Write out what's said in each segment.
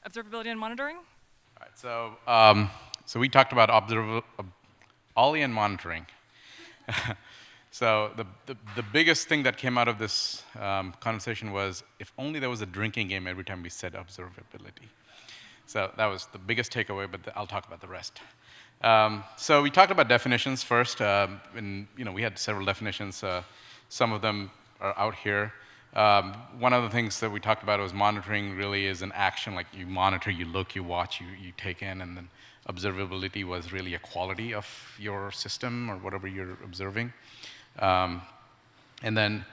Observability and Monitoring. All right, so we talked about Ollie and monitoring. So the biggest thing that came out of this conversation was if only there was a drinking game every time we said observability. So that was the biggest takeaway, but I'll talk about the rest. So we talked about definitions first, and we had several definitions. Some of them are out here. One of the things that we talked about was monitoring really is an action, like you monitor, you look, you watch, you take in, and then observability was really a quality of your system or whatever you're observing. And then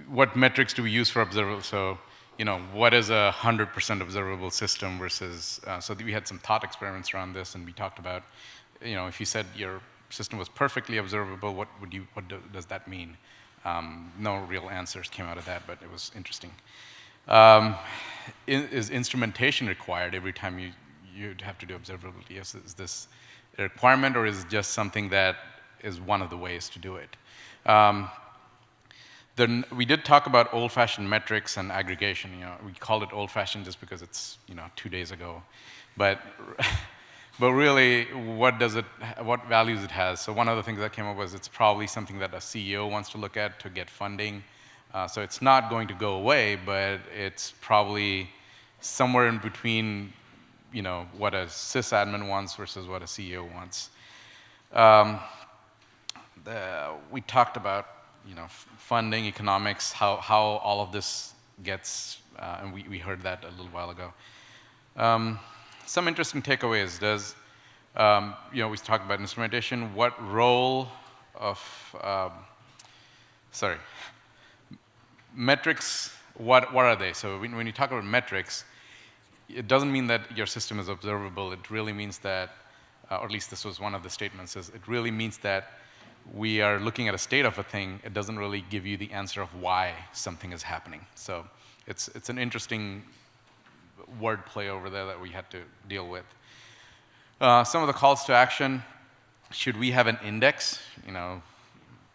what metrics do we use for observable? So, what is a 100% observable system versus, so we had some thought experiments around this, and we talked about, if you said your system was perfectly observable, what does that mean? No real answers came out of that, but it was interesting. Is instrumentation required every time you'd have to do observability? Is this a requirement, or is it just something that is one of the ways to do it? Then we did talk about old-fashioned metrics and aggregation. We called it old-fashioned just because it's 2 days ago, but really, what values it has? So one of the things that came up was it's probably something that a CEO wants to look at to get funding. So it's not going to go away, but it's probably somewhere in between, what a sysadmin wants versus what a CEO wants. We talked about funding, economics, how all of this gets, and we heard that a little while ago. Some interesting takeaways. We talked about instrumentation. What role of, metrics, what are they? So when you talk about metrics, it doesn't mean that your system is observable. It really means that, or at least this was one of the statements, is it really means that we are looking at a state of a thing. It doesn't really give you the answer of why something is happening. So it's an interesting word play over there that we had to deal with. Some of the calls to action: should we have an index?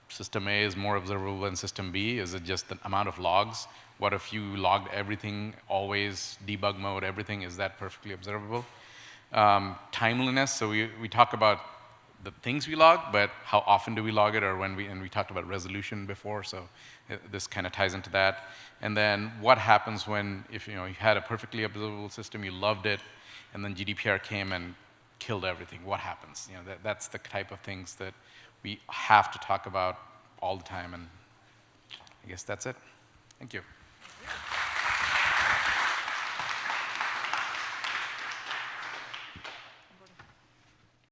System A is more observable than system B. Is it just the amount of logs? What if you logged everything, always debug mode, everything? Is that perfectly observable? Timeliness. So we talk about the things we log, but how often do we log it, or and we talked about resolution before, so this kind of ties into that. And then what happens if you had a perfectly observable system, you loved it, and then GDPR came and killed everything? What happens? That's the type of things that we have to talk about all the time, and I guess that's it. Thank you.